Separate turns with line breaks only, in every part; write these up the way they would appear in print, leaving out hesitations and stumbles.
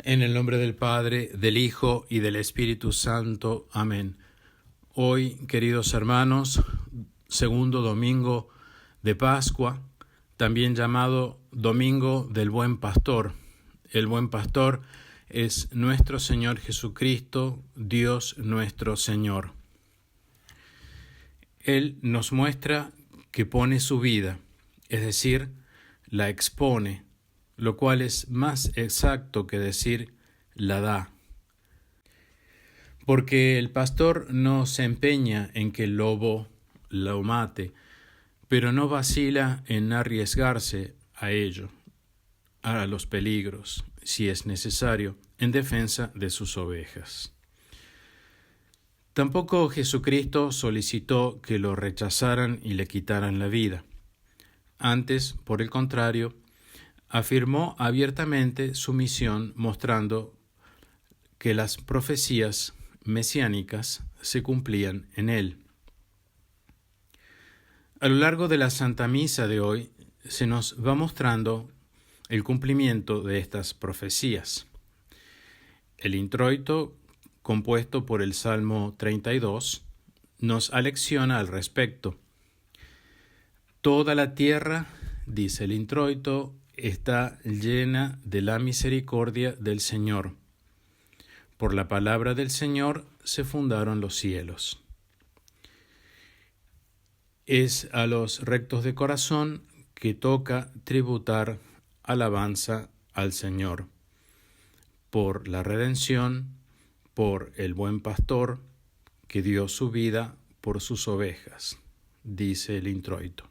En el nombre del Padre, del Hijo y del Espíritu Santo. Amén. Hoy, queridos hermanos, segundo domingo de Pascua, también llamado Domingo del Buen Pastor. El Buen Pastor es nuestro Señor Jesucristo, Dios nuestro Señor. Él nos muestra que pone su vida, es decir, la expone, lo cual es más exacto que decir la da. Porque el pastor no se empeña en que el lobo lo mate, pero no vacila en arriesgarse a ello, a los peligros, si es necesario, en defensa de sus ovejas. Tampoco Jesucristo solicitó que lo rechazaran y le quitaran la vida. Antes, por el contrario, afirmó abiertamente su misión, mostrando que las profecías mesiánicas se cumplían en él. A lo largo de la Santa Misa de hoy se nos va mostrando el cumplimiento de estas profecías. El introito, compuesto por el Salmo 32, nos alecciona al respecto. Toda la tierra, dice el introito, está llena de la misericordia del Señor. Por la palabra del Señor se fundaron los cielos. Es a los rectos de corazón que toca tributar alabanza al Señor, por la redención, por el buen pastor que dio su vida por sus ovejas, dice el introito.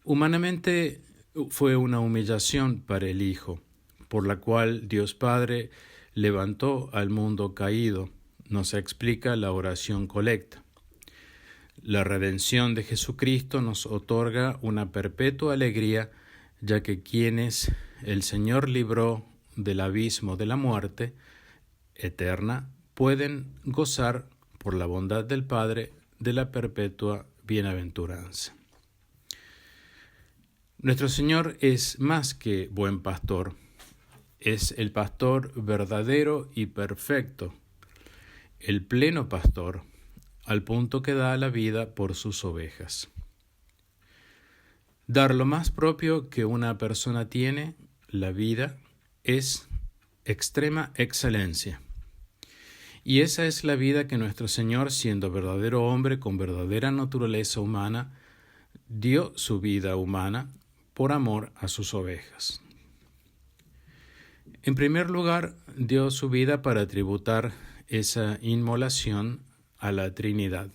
Humanamente fue una humillación para el Hijo, por la cual Dios Padre levantó al mundo caído, nos explica la oración colecta. La redención de Jesucristo nos otorga una perpetua alegría, ya que quienes el Señor libró del abismo de la muerte eterna pueden gozar, por la bondad del Padre, de la perpetua bienaventuranza. Nuestro Señor es más que buen pastor, es el pastor verdadero y perfecto, el pleno pastor, al punto que da la vida por sus ovejas. Dar lo más propio que una persona tiene, la vida, es extrema excelencia. Y esa es la vida que nuestro Señor, siendo verdadero hombre con verdadera naturaleza humana, dio su vida humana por amor a sus ovejas. En primer lugar, dio su vida para tributar esa inmolación a la Trinidad.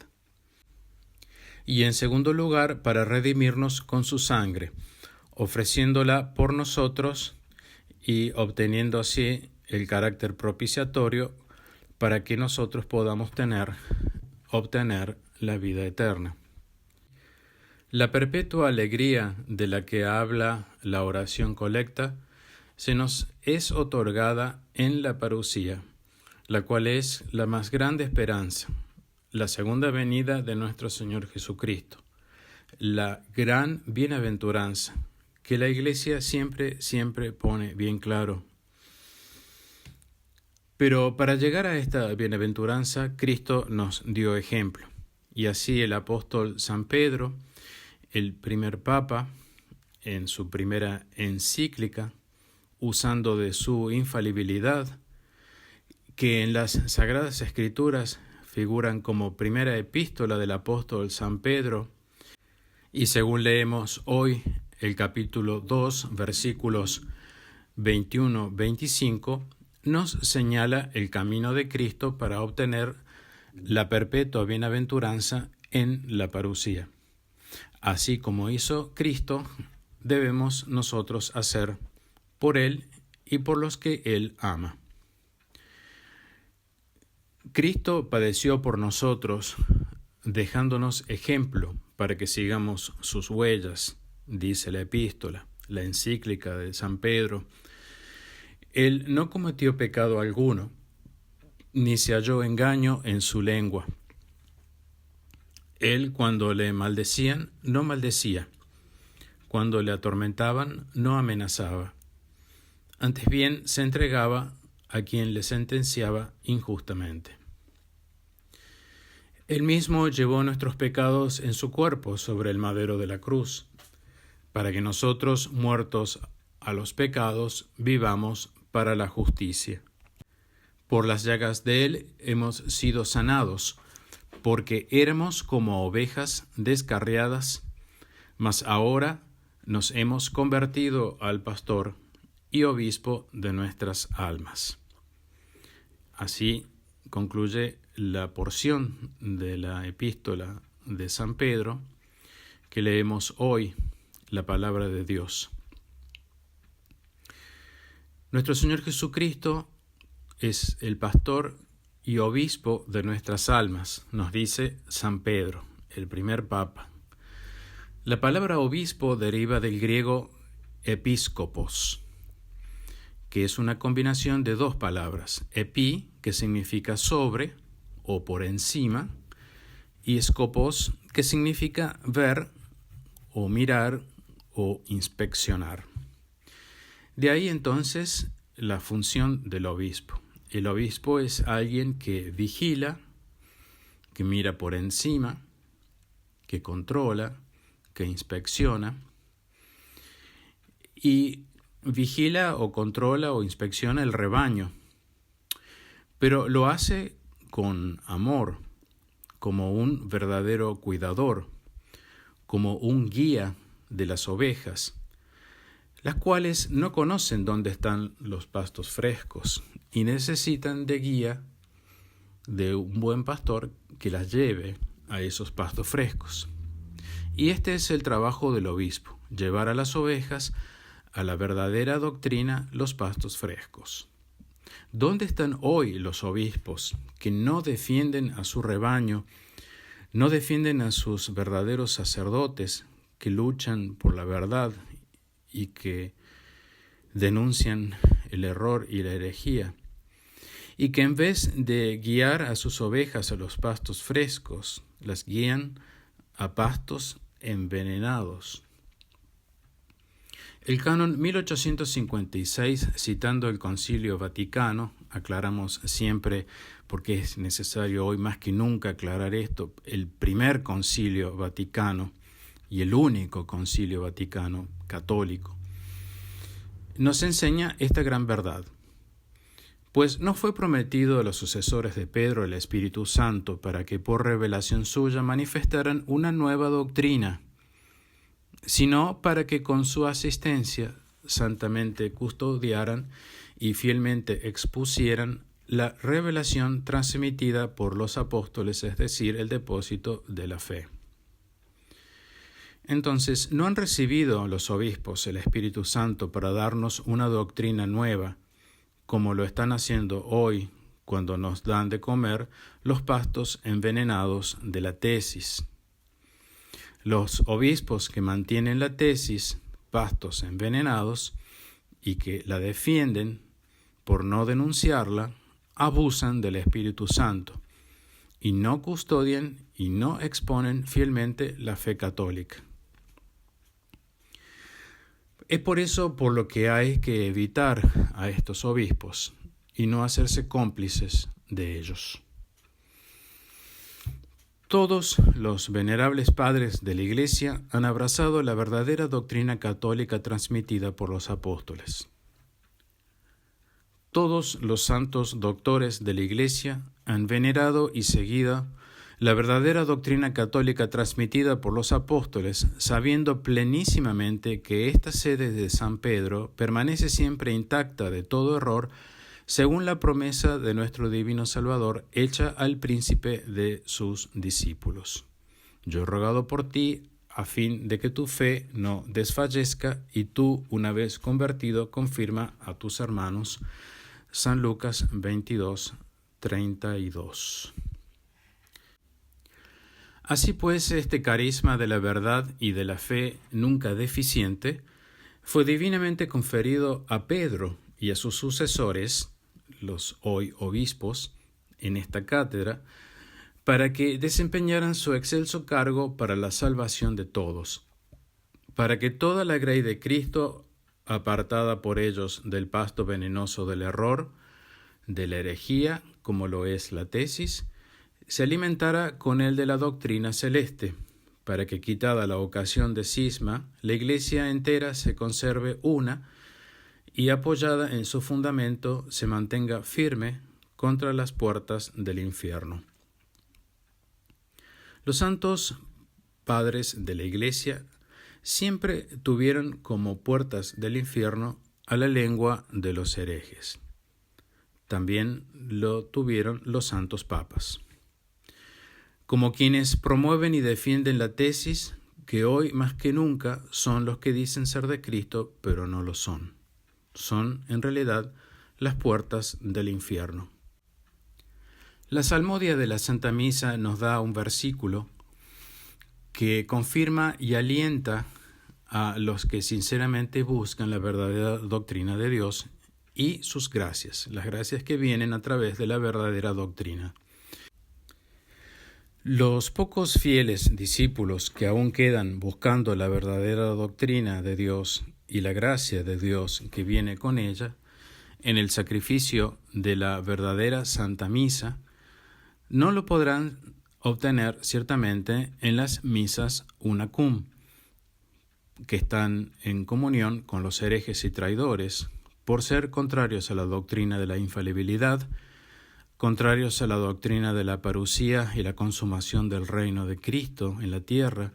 Y en segundo lugar, para redimirnos con su sangre, ofreciéndola por nosotros y obteniendo así el carácter propiciatorio para que nosotros podamos obtener la vida eterna. La perpetua alegría de la que habla la oración colecta se nos es otorgada en la parucía, la cual es la más grande esperanza, la segunda venida de nuestro Señor Jesucristo, la gran bienaventuranza que la Iglesia siempre pone bien claro. Pero para llegar a esta bienaventuranza, Cristo nos dio ejemplo, y así el apóstol San Pedro, el primer papa, en su primera encíclica, usando de su infalibilidad, que en las Sagradas Escrituras figuran como primera epístola del apóstol San Pedro, y según leemos hoy el capítulo 2, versículos 21-25, nos señala el camino de Cristo para obtener la perpetua bienaventuranza en la parucía. Así como hizo Cristo, debemos nosotros hacer por Él y por los que Él ama. Cristo padeció por nosotros, dejándonos ejemplo para que sigamos sus huellas, dice la epístola, la encíclica de San Pedro. Él no cometió pecado alguno, ni se halló engaño en su lengua. Él, cuando le maldecían, no maldecía. Cuando le atormentaban, no amenazaba. antes bien se entregaba a quien le sentenciaba injustamente. Él mismo llevó nuestros pecados en su cuerpo sobre el madero de la cruz, para que nosotros, muertos a los pecados, vivamos para la justicia. Por las llagas de él hemos sido sanados, porque éramos como ovejas descarriadas, mas ahora nos hemos convertido al pastor y obispo de nuestras almas. Así concluye la porción de la epístola de San Pedro que leemos hoy, la palabra de Dios. Nuestro Señor Jesucristo es el pastor y obispo de nuestras almas, nos dice San Pedro, el primer papa. La palabra obispo deriva del griego episkopos, que es una combinación de dos palabras, epi, que significa sobre o por encima, y skopos, que significa ver o mirar o inspeccionar. De ahí entonces la función del obispo. El obispo es alguien que vigila, que mira por encima, que controla, que inspecciona y vigila o controla o inspecciona el rebaño, pero lo hace con amor, como un verdadero cuidador, como un guía de las ovejas, las cuales no conocen dónde están los pastos frescos y necesitan de guía de un buen pastor que las lleve a esos pastos frescos. Y este es el trabajo del obispo, llevar a las ovejas a la verdadera doctrina, los pastos frescos. ¿Dónde están hoy los obispos que no defienden a su rebaño, no defienden a sus verdaderos sacerdotes que luchan por la verdad y que denuncian el error y la herejía, y que en vez de guiar a sus ovejas a los pastos frescos, las guían a pastos envenenados? El canon 1856, citando el Concilio Vaticano, aclaramos siempre, porque es necesario hoy más que nunca aclarar esto, el primer Concilio Vaticano y el único Concilio Vaticano católico, nos enseña esta gran verdad. Pues no fue prometido a los sucesores de Pedro el Espíritu Santo para que por revelación suya manifestaran una nueva doctrina, sino para que con su asistencia santamente custodiaran y fielmente expusieran la revelación transmitida por los apóstoles, es decir, el depósito de la fe. Entonces, no han recibido los obispos el Espíritu Santo para darnos una doctrina nueva, como lo están haciendo hoy cuando nos dan de comer los pastos envenenados de la tesis. Los obispos que mantienen la tesis, pastos envenenados, y que la defienden por no denunciarla, abusan del Espíritu Santo y no custodian y no exponen fielmente la fe católica. Es por eso por lo que hay que evitar a estos obispos y no hacerse cómplices de ellos. Todos los venerables padres de la Iglesia han abrazado la verdadera doctrina católica transmitida por los apóstoles. Todos los santos doctores de la Iglesia han venerado y seguido la verdadera doctrina católica transmitida por los apóstoles, sabiendo plenísimamente que esta sede de San Pedro permanece siempre intacta de todo error, según la promesa de nuestro divino Salvador hecha al príncipe de sus discípulos. Yo he rogado por ti a fin de que tu fe no desfallezca y tú, una vez convertido, confirma a tus hermanos. San Lucas 22, 32. Así pues, este carisma de la verdad y de la fe nunca deficiente fue divinamente conferido a Pedro y a sus sucesores, los hoy obispos, en esta cátedra, para que desempeñaran su excelso cargo para la salvación de todos, para que toda la grey de Cristo apartada por ellos del pasto venenoso del error, de la herejía, como lo es la tesis, se alimentara con el de la doctrina celeste, para que, quitada la ocasión de cisma, la Iglesia entera se conserve una y, apoyada en su fundamento, se mantenga firme contra las puertas del infierno. Los santos padres de la Iglesia siempre tuvieron como puertas del infierno a la lengua de los herejes. También lo tuvieron los santos papas. Como quienes promueven y defienden la tesis que hoy más que nunca son los que dicen ser de Cristo, pero no lo son. Son, en realidad, las puertas del infierno. La salmodia de la Santa Misa nos da un versículo que confirma y alienta a los que sinceramente buscan la verdadera doctrina de Dios y sus gracias, las gracias que vienen a través de la verdadera doctrina. Los pocos fieles discípulos que aún quedan buscando la verdadera doctrina de Dios y la gracia de Dios que viene con ella, en el sacrificio de la verdadera Santa Misa, no lo podrán obtener ciertamente en las misas unacum, que están en comunión con los herejes y traidores, por ser contrarios a la doctrina de la infalibilidad, contrarios a la doctrina de la parucía y la consumación del reino de Cristo en la tierra,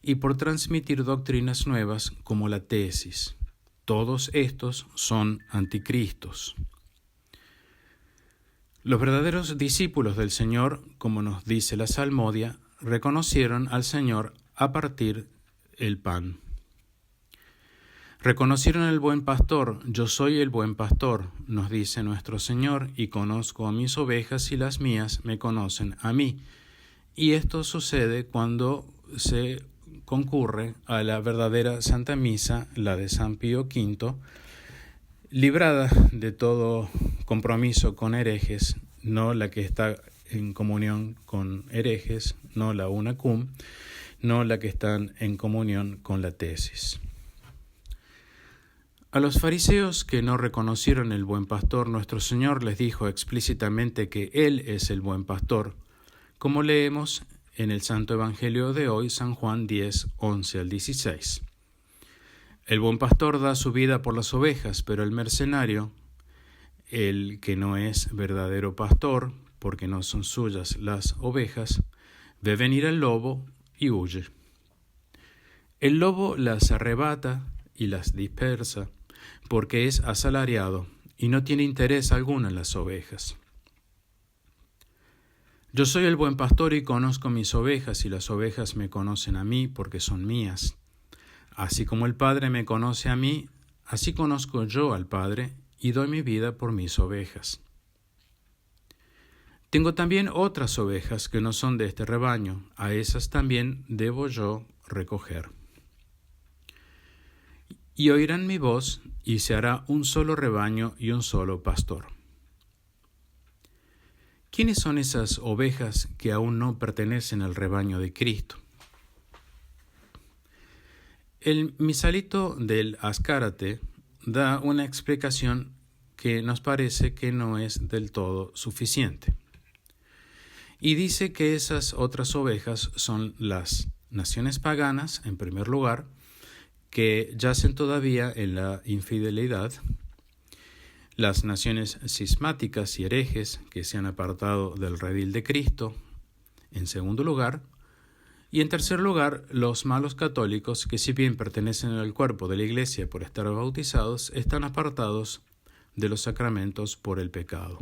y por transmitir doctrinas nuevas como la tesis. Todos estos son anticristos. Los verdaderos discípulos del Señor, como nos dice la salmodia, reconocieron al Señor a partir el pan. Reconocieron al buen pastor. Yo soy el buen pastor, nos dice nuestro Señor, y conozco a mis ovejas y las mías me conocen a mí. Y esto sucede cuando se concurre a la verdadera Santa Misa, la de San Pío V, librada de todo compromiso con herejes, no la que está en comunión con herejes, no la unacum, no la que están en comunión con la tesis. A los fariseos que no reconocieron el buen pastor, nuestro Señor les dijo explícitamente que Él es el buen pastor, como leemos en el Santo Evangelio de hoy, San Juan 10, 11 al 16. El buen pastor da su vida por las ovejas, pero el mercenario, el que no es verdadero pastor, porque no son suyas las ovejas, ve venir el lobo y huye. El lobo las arrebata y las dispersa, porque es asalariado y no tiene interés alguno en las ovejas. Yo soy el buen pastor y conozco mis ovejas, y las ovejas me conocen a mí porque son mías. Así como el Padre me conoce a mí, así conozco yo al Padre y doy mi vida por mis ovejas. Tengo también otras ovejas que no son de este rebaño, a esas también debo yo recoger. Y oirán mi voz, y se hará un solo rebaño y un solo pastor. ¿Quiénes son esas ovejas que aún no pertenecen al rebaño de Cristo? El misalito del Ascárate da una explicación que nos parece que no es del todo suficiente. Y dice que esas otras ovejas son las naciones paganas, en primer lugar, que yacen todavía en la infidelidad, las naciones cismáticas y herejes que se han apartado del redil de Cristo, en segundo lugar, y en tercer lugar, los malos católicos que, si bien pertenecen al cuerpo de la Iglesia por estar bautizados, están apartados de los sacramentos por el pecado.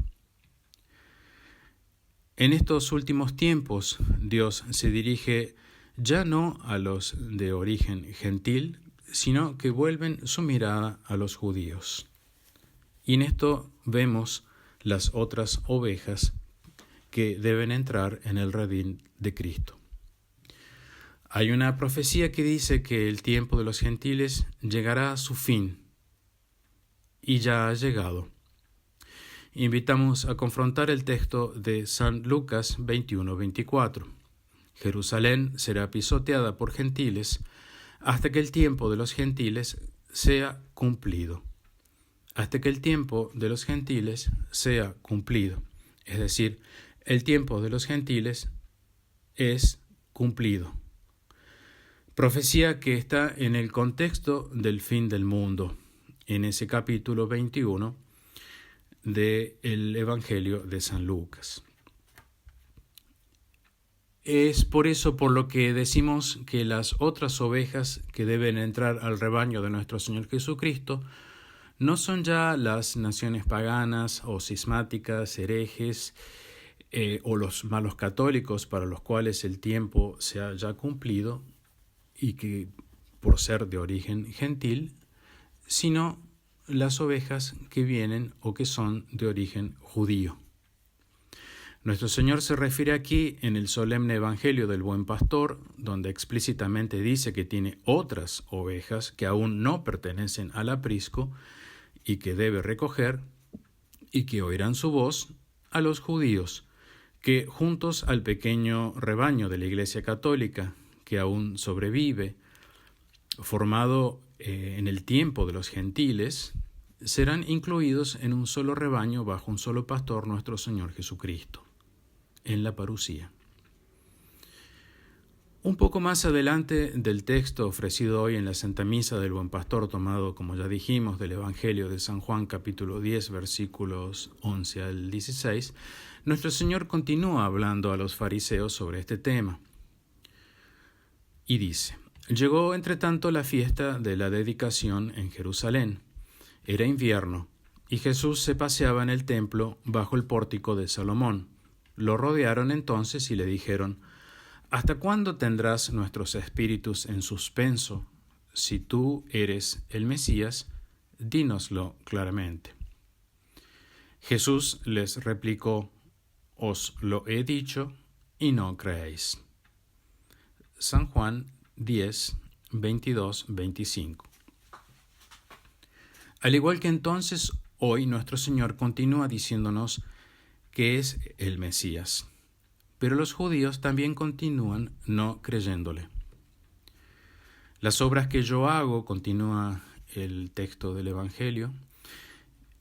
En estos últimos tiempos, Dios se dirige ya no a los de origen gentil, sino que vuelven su mirada a los judíos. Y en esto vemos las otras ovejas que deben entrar en el redil de Cristo. Hay una profecía que dice que el tiempo de los gentiles llegará a su fin, y ya ha llegado. Invitamos a confrontar el texto de San Lucas 21-24. Jerusalén será pisoteada por gentiles hasta que el tiempo de los gentiles sea cumplido, hasta que el tiempo de los gentiles sea cumplido. Es decir, el tiempo de los gentiles es cumplido. Profecía que está en el contexto del fin del mundo, en ese capítulo 21 del Evangelio de San Lucas. Es por eso por lo que decimos que las otras ovejas que deben entrar al rebaño de nuestro Señor Jesucristo no son ya las naciones paganas o cismáticas, herejes, o los malos católicos para los cuales el tiempo se ha ya cumplido y que por ser de origen gentil, sino las ovejas que vienen o que son de origen judío. Nuestro Señor se refiere aquí en el solemne Evangelio del Buen Pastor, donde explícitamente dice que tiene otras ovejas que aún no pertenecen al aprisco y que debe recoger y que oirán su voz, a los judíos, que juntos al pequeño rebaño de la Iglesia Católica, que aún sobrevive, formado en el tiempo de los gentiles, serán incluidos en un solo rebaño bajo un solo pastor, nuestro Señor Jesucristo, en la parusía. Un poco más adelante del texto ofrecido hoy en la Santa Misa del Buen Pastor, tomado, como ya dijimos, del Evangelio de San Juan, capítulo 10, versículos 11 al 16, nuestro Señor continúa hablando a los fariseos sobre este tema. Y dice: llegó entre tanto la fiesta de la dedicación en Jerusalén. Era invierno, y Jesús se paseaba en el templo bajo el pórtico de Salomón. Lo rodearon entonces y le dijeron: ¿hasta cuándo tendrás nuestros espíritus en suspenso? Si tú eres el Mesías, dínoslo claramente. Jesús les replicó: os lo he dicho y no creéis. San Juan 10, 22, 25. Al igual que entonces, hoy nuestro Señor continúa diciéndonos que es el Mesías. Pero los judíos también continúan no creyéndole. Las obras que yo hago, continúa el texto del Evangelio,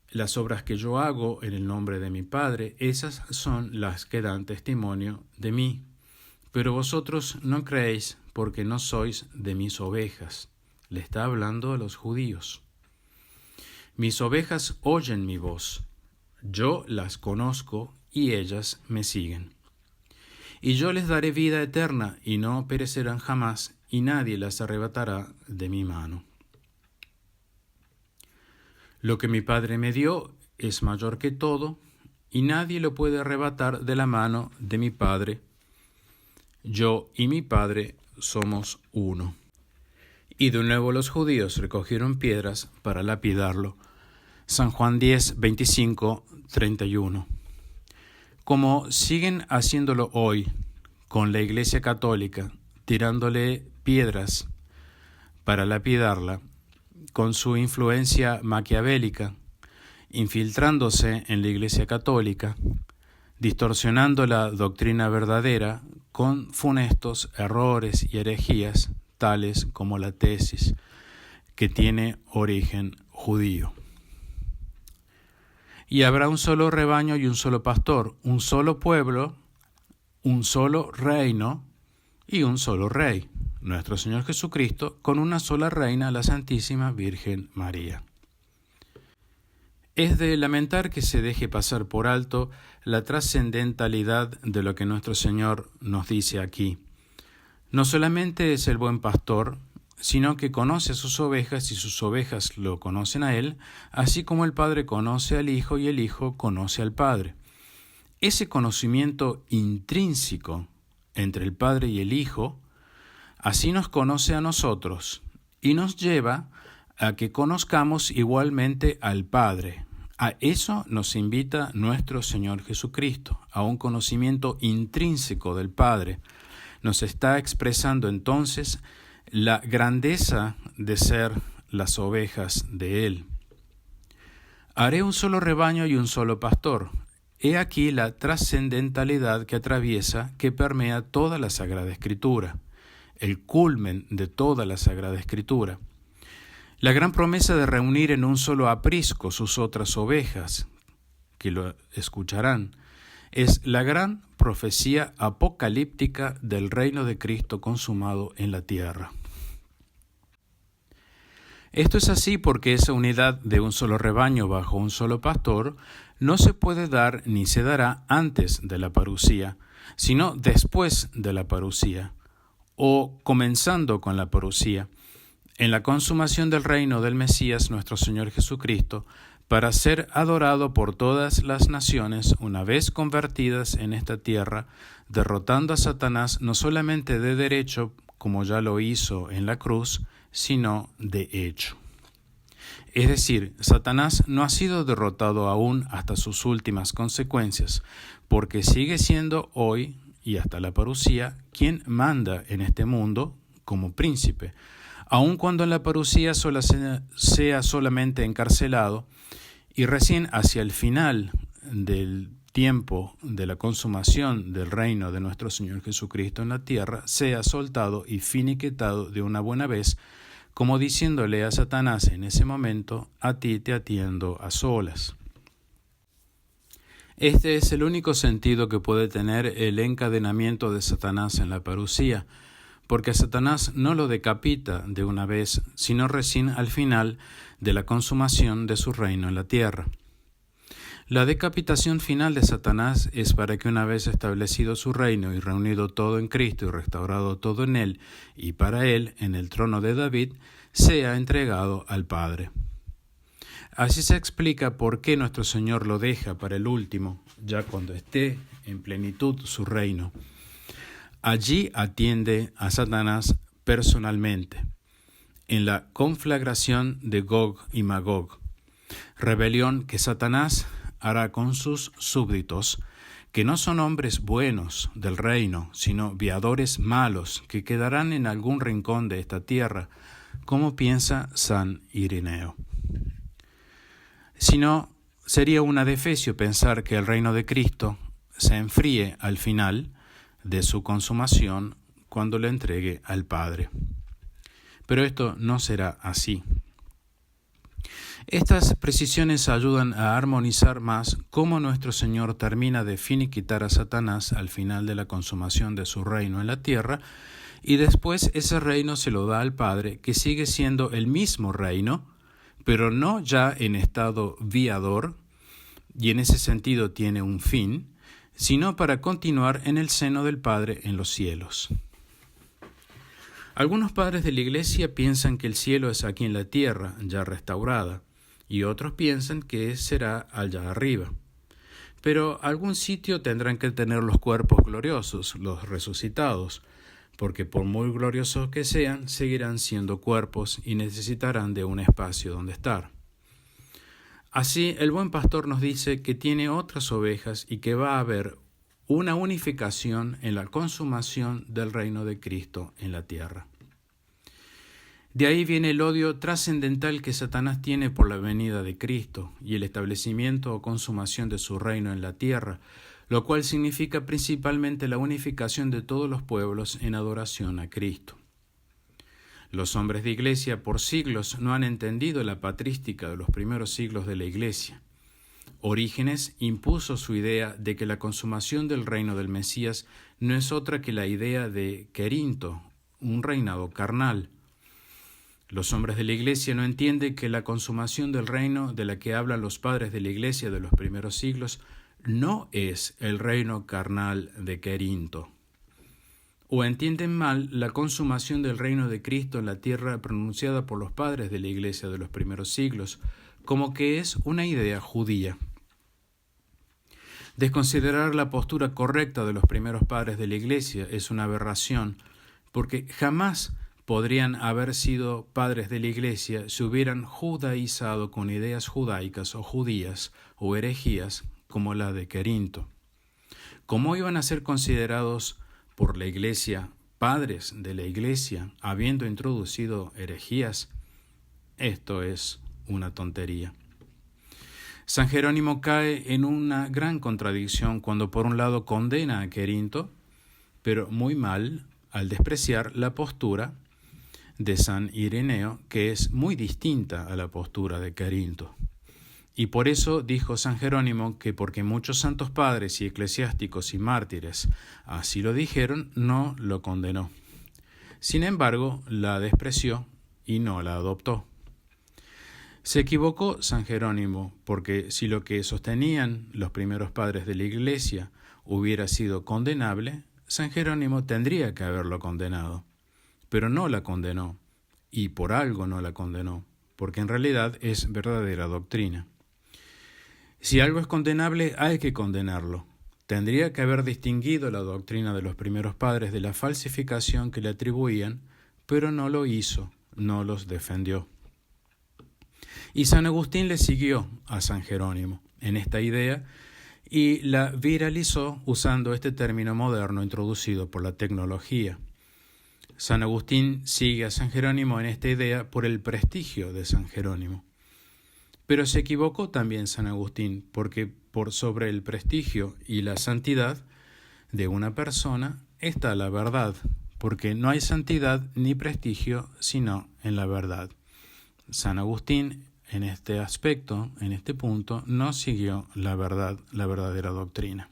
las obras que yo hago en el nombre de mi Padre, esas son las que dan testimonio de mí. Pero vosotros no creéis porque no sois de mis ovejas. Le está hablando a los judíos. Mis ovejas oyen mi voz. Yo las conozco y ellas me siguen. Y yo les daré vida eterna, y no perecerán jamás, y nadie las arrebatará de mi mano. Lo que mi Padre me dio es mayor que todo, y nadie lo puede arrebatar de la mano de mi Padre. Yo y mi Padre somos uno. Y de nuevo los judíos recogieron piedras para lapidarlo. San Juan 10, 25, 31. Como siguen haciéndolo hoy con la Iglesia Católica, tirándole piedras para lapidarla, con su influencia maquiavélica, infiltrándose en la Iglesia Católica, distorsionando la doctrina verdadera con funestos errores y herejías, tales como la tesis, que tiene origen judío. Y habrá un solo rebaño y un solo pastor, un solo pueblo, un solo reino y un solo rey, nuestro Señor Jesucristo, con una sola reina, la Santísima Virgen María. Es de lamentar que se deje pasar por alto la trascendentalidad de lo que nuestro Señor nos dice aquí. No solamente es el buen pastor, sino que conoce a sus ovejas y sus ovejas lo conocen a Él, así como el Padre conoce al Hijo y el Hijo conoce al Padre. Ese conocimiento intrínseco entre el Padre y el Hijo, así nos conoce a nosotros y nos lleva a que conozcamos igualmente al Padre. A eso nos invita nuestro Señor Jesucristo, a un conocimiento intrínseco del Padre. Nos está expresando entonces la grandeza de ser las ovejas de Él. Haré un solo rebaño y un solo pastor. He aquí la trascendentalidad que atraviesa, que permea toda la Sagrada Escritura, el culmen de toda la Sagrada Escritura. La gran promesa de reunir en un solo aprisco sus otras ovejas, que lo escucharán, es la gran profecía apocalíptica del reino de Cristo consumado en la tierra. Esto es así porque esa unidad de un solo rebaño bajo un solo pastor no se puede dar ni se dará antes de la parusía, sino después de la parusía, o comenzando con la parusía, en la consumación del reino del Mesías nuestro Señor Jesucristo, para ser adorado por todas las naciones una vez convertidas en esta tierra, derrotando a Satanás no solamente de derecho, como ya lo hizo en la cruz, sino de hecho. Es decir, Satanás no ha sido derrotado aún hasta sus últimas consecuencias, porque sigue siendo hoy, y hasta la parusía, quien manda en este mundo como príncipe, aun cuando en la parusía sea solamente encarcelado, y recién hacia el final del tiempo de la consumación del reino de nuestro Señor Jesucristo en la tierra, sea soltado y finiquitado de una buena vez, como diciéndole a Satanás en ese momento, a ti te atiendo a solas. Este es el único sentido que puede tener el encadenamiento de Satanás en la parusía, porque Satanás no lo decapita de una vez, sino recién al final de la consumación de su reino en la tierra. La decapitación final de Satanás es para que una vez establecido su reino y reunido todo en Cristo y restaurado todo en Él y para Él en el trono de David, sea entregado al Padre. Así se explica por qué nuestro Señor lo deja para el último, ya cuando esté en plenitud su reino. Allí atiende a Satanás personalmente, en la conflagración de Gog y Magog, rebelión que Satanás hará con sus súbditos, que no son hombres buenos del reino, sino viadores malos que quedarán en algún rincón de esta tierra, como piensa San Ireneo. Si no, sería un adefesio pensar que el reino de Cristo se enfríe al final de su consumación cuando le entregue al Padre. Pero esto no será así. Estas precisiones ayudan a armonizar más cómo nuestro Señor termina de finiquitar a Satanás al final de la consumación de su reino en la tierra, y después ese reino se lo da al Padre, que sigue siendo el mismo reino, pero no ya en estado viador, y en ese sentido tiene un fin, sino para continuar en el seno del Padre en los cielos. Algunos padres de la Iglesia piensan que el cielo es aquí en la tierra, ya restaurada, y otros piensan que será allá arriba. Pero algún sitio tendrán que tener los cuerpos gloriosos, los resucitados, porque por muy gloriosos que sean, seguirán siendo cuerpos y necesitarán de un espacio donde estar. Así, el buen pastor nos dice que tiene otras ovejas y que va a haber una unificación en la consumación del reino de Cristo en la tierra. De ahí viene el odio trascendental que Satanás tiene por la venida de Cristo y el establecimiento o consumación de su reino en la tierra, lo cual significa principalmente la unificación de todos los pueblos en adoración a Cristo. Los hombres de Iglesia por siglos no han entendido la patrística de los primeros siglos de la Iglesia. Orígenes impuso su idea de que la consumación del reino del Mesías no es otra que la idea de Querinto, un reinado carnal. Los hombres de la Iglesia no entienden que la consumación del reino de la que hablan los padres de la Iglesia de los primeros siglos no es el reino carnal de Querinto. O entienden mal la consumación del reino de Cristo en la tierra pronunciada por los padres de la Iglesia de los primeros siglos, como que es una idea judía. Desconsiderar la postura correcta de los primeros padres de la Iglesia es una aberración, porque jamás podrían haber sido padres de la Iglesia si hubieran judaizado con ideas judaicas o judías o herejías como la de Querinto. ¿Cómo iban a ser considerados por la Iglesia padres de la Iglesia habiendo introducido herejías? Esto es una tontería. San Jerónimo cae en una gran contradicción cuando por un lado condena a Querinto, pero muy mal al despreciar la postura de San Ireneo, que es muy distinta a la postura de Carinto. Y por eso dijo San Jerónimo que porque muchos santos padres y eclesiásticos y mártires así lo dijeron, no lo condenó. Sin embargo, la despreció y no la adoptó. Se equivocó San Jerónimo, porque si lo que sostenían los primeros padres de la Iglesia hubiera sido condenable, San Jerónimo tendría que haberlo condenado. Pero no la condenó, y por algo no la condenó, porque en realidad es verdadera doctrina. Si algo es condenable, hay que condenarlo. Tendría que haber distinguido la doctrina de los primeros padres de la falsificación que le atribuían, pero no lo hizo, no los defendió. Y San Agustín le siguió a San Jerónimo en esta idea y la viralizó usando este término moderno introducido por la tecnología. San Agustín sigue a San Jerónimo en esta idea por el prestigio de San Jerónimo. Pero se equivocó también San Agustín, porque por sobre el prestigio y la santidad de una persona está la verdad, porque no hay santidad ni prestigio sino en la verdad. San Agustín en este aspecto, en este punto, no siguió la verdad, la verdadera doctrina.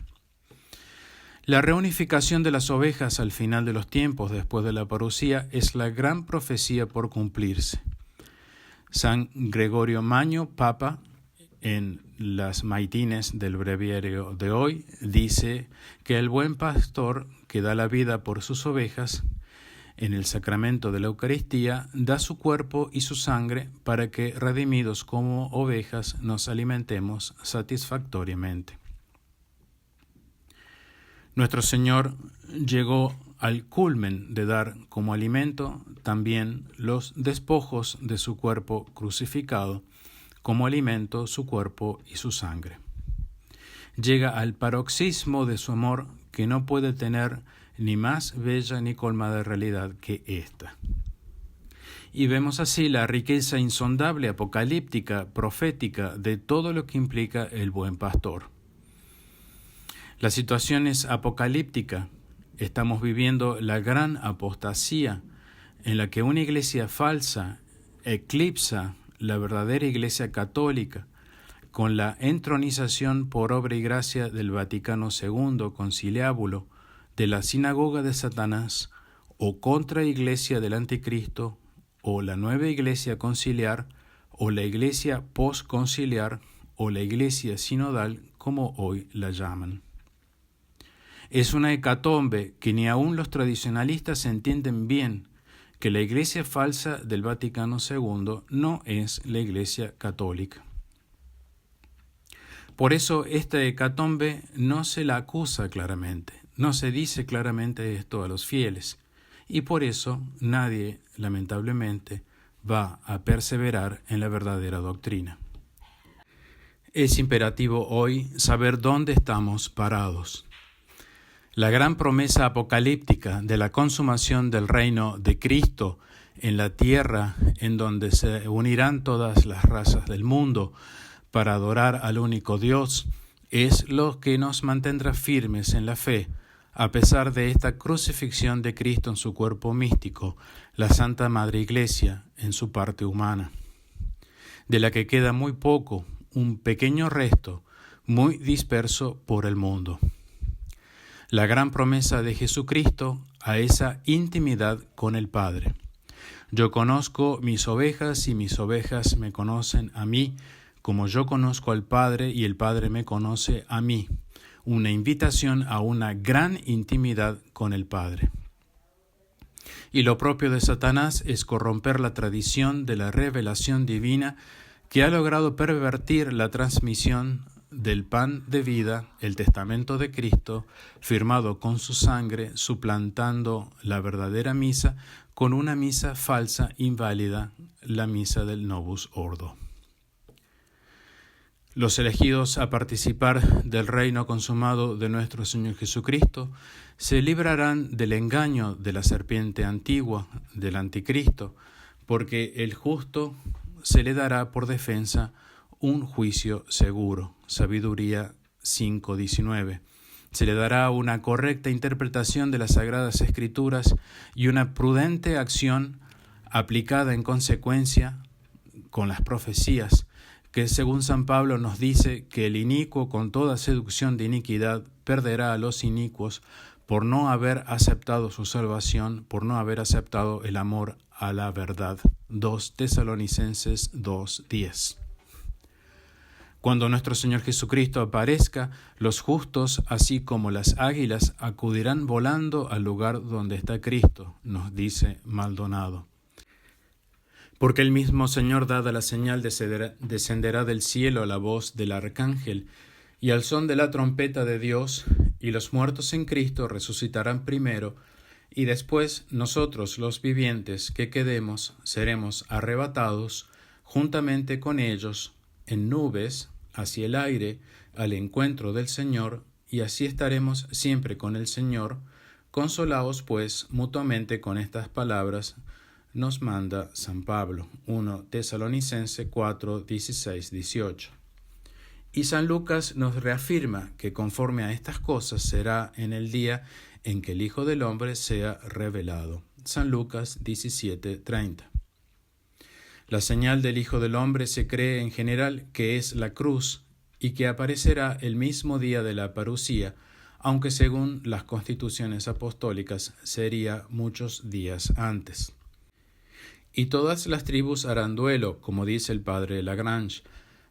La reunificación de las ovejas al final de los tiempos después de la parucía es la gran profecía por cumplirse. San Gregorio Magno, Papa, en las maitines del breviario de hoy, dice que el buen pastor que da la vida por sus ovejas, en el sacramento de la Eucaristía, da su cuerpo y su sangre para que, redimidos como ovejas, nos alimentemos satisfactoriamente. Nuestro Señor llegó al culmen de dar como alimento también los despojos de su cuerpo crucificado, como alimento su cuerpo y su sangre. Llega al paroxismo de su amor que no puede tener ni más bella ni colmada realidad que esta. Y vemos así la riqueza insondable, apocalíptica, profética de todo lo que implica el buen pastor. La situación es apocalíptica. Estamos viviendo la gran apostasía en la que una iglesia falsa eclipsa la verdadera iglesia católica con la entronización por obra y gracia del Vaticano II conciliábulo, de la sinagoga de Satanás, o contraiglesia del anticristo, o la nueva iglesia conciliar, o la iglesia postconciliar, o la iglesia sinodal, como hoy la llaman. Es una hecatombe que ni aun los tradicionalistas entienden bien, que la iglesia falsa del Vaticano II no es la iglesia católica. Por eso esta hecatombe no se la acusa claramente, no se dice claramente esto a los fieles, y por eso nadie, lamentablemente, va a perseverar en la verdadera doctrina. Es imperativo hoy saber dónde estamos parados. La gran promesa apocalíptica de la consumación del reino de Cristo en la tierra, en donde se unirán todas las razas del mundo para adorar al único Dios, es lo que nos mantendrá firmes en la fe, a pesar de esta crucifixión de Cristo en su cuerpo místico, la Santa Madre Iglesia en su parte humana, de la que queda muy poco, un pequeño resto, muy disperso por el mundo. La gran promesa de Jesucristo a esa intimidad con el Padre. Yo conozco mis ovejas y mis ovejas me conocen a mí, como yo conozco al Padre y el Padre me conoce a mí. Una invitación a una gran intimidad con el Padre. Y lo propio de Satanás es corromper la tradición de la revelación divina que ha logrado pervertir la transmisión del pan de vida, el testamento de Cristo, firmado con su sangre, suplantando la verdadera misa con una misa falsa, inválida, la misa del Novus Ordo. Los elegidos a participar del reino consumado de nuestro Señor Jesucristo se librarán del engaño de la serpiente antigua, del anticristo, porque el justo se le dará por defensa un juicio seguro. Sabiduría 5:19. Se le dará una correcta interpretación de las Sagradas Escrituras y una prudente acción aplicada en consecuencia con las profecías, que según San Pablo nos dice que el inicuo con toda seducción de iniquidad perderá a los inicuos por no haber aceptado su salvación, por no haber aceptado el amor a la verdad. 2 Tesalonicenses 2:10. Cuando nuestro Señor Jesucristo aparezca, los justos, así como las águilas, acudirán volando al lugar donde está Cristo, nos dice Maldonado. Porque el mismo Señor, dada la señal, descenderá del cielo a la voz del arcángel y al son de la trompeta de Dios, y los muertos en Cristo resucitarán primero, y después nosotros los vivientes que quedemos seremos arrebatados juntamente con ellos en nubes hacia el aire al encuentro del Señor, y así estaremos siempre con el Señor. Consolaos pues mutuamente con estas palabras, nos manda San Pablo, 1 Tesalonicenses 4, 16, 18. Y San Lucas nos reafirma que conforme a estas cosas será en el día en que el Hijo del Hombre sea revelado. San Lucas 17, 30. La señal del Hijo del Hombre se cree en general que es la cruz y que aparecerá el mismo día de la parucía, aunque según las constituciones apostólicas sería muchos días antes. Y todas las tribus harán duelo, como dice el padre Lagrange,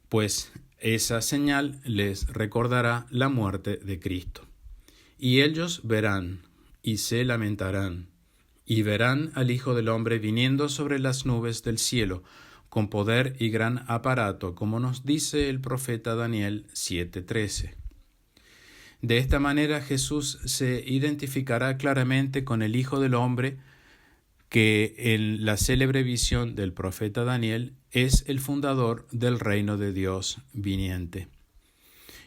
pues esa señal les recordará la muerte de Cristo. Y ellos verán, y se lamentarán, y verán al Hijo del Hombre viniendo sobre las nubes del cielo, con poder y gran aparato, como nos dice el profeta Daniel 7:13. De esta manera Jesús se identificará claramente con el Hijo del Hombre, que en la célebre visión del profeta Daniel es el fundador del reino de Dios viniente.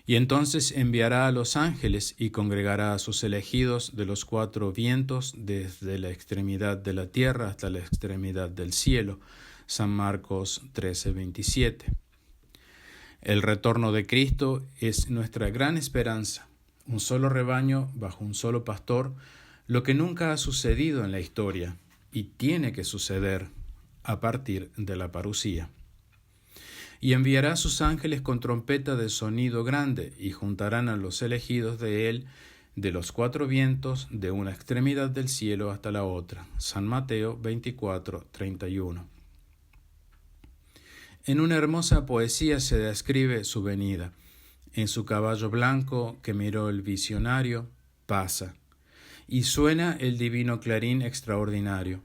Y entonces enviará a los ángeles y congregará a sus elegidos de los 4 vientos, desde la extremidad de la tierra hasta la extremidad del cielo. San Marcos 13:27. El retorno de Cristo es nuestra gran esperanza, un solo rebaño bajo un solo pastor, lo que nunca ha sucedido en la historia y tiene que suceder a partir de la parucía. Y enviará a sus ángeles con trompeta de sonido grande, y juntarán a los elegidos de él de los 4 vientos, de una extremidad del cielo hasta la otra. San Mateo 24:31. En una hermosa poesía se describe su venida. En su caballo blanco que miró el visionario, pasa, y suena el divino clarín extraordinario.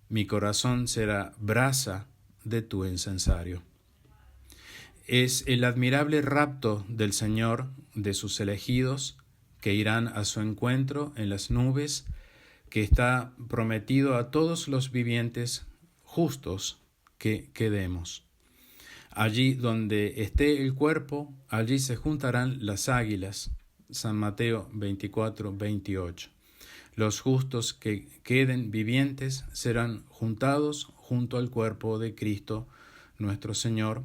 Mi corazón será brasa de tu incensario. Es el admirable rapto del Señor de sus elegidos que irán a su encuentro en las nubes, que está prometido a todos los vivientes justos que quedemos. Allí donde esté el cuerpo, allí se juntarán las águilas. San Mateo 24:28. Los justos que queden vivientes serán juntados junto al cuerpo de Cristo nuestro Señor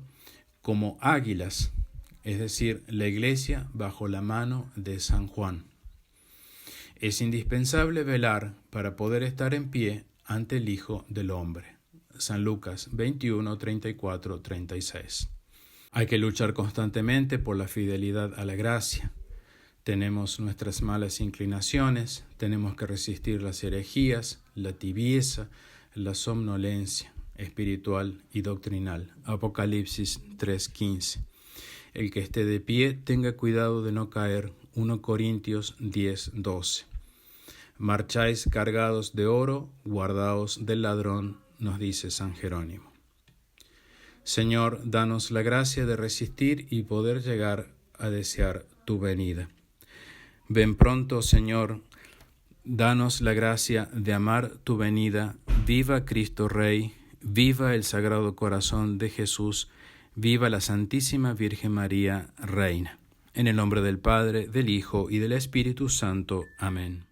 como águilas, es decir, la Iglesia bajo la mano de San Juan. Es indispensable velar para poder estar en pie ante el Hijo del Hombre. San Lucas 21, 34, 36. Hay que luchar constantemente por la fidelidad a la gracia. Tenemos nuestras malas inclinaciones, tenemos que resistir las herejías, la tibieza, la somnolencia espiritual y doctrinal. Apocalipsis 3:15. El que esté de pie tenga cuidado de no caer. 1 Corintios 10:12. Marcháis cargados de oro, guardaos del ladrón, nos dice San Jerónimo. Señor, danos la gracia de resistir y poder llegar a desear tu venida. Ven pronto, Señor, danos la gracia de amar tu venida. Viva Cristo Rey, viva el Sagrado Corazón de Jesús, viva la Santísima Virgen María, Reina. En el nombre del Padre, del Hijo y del Espíritu Santo. Amén.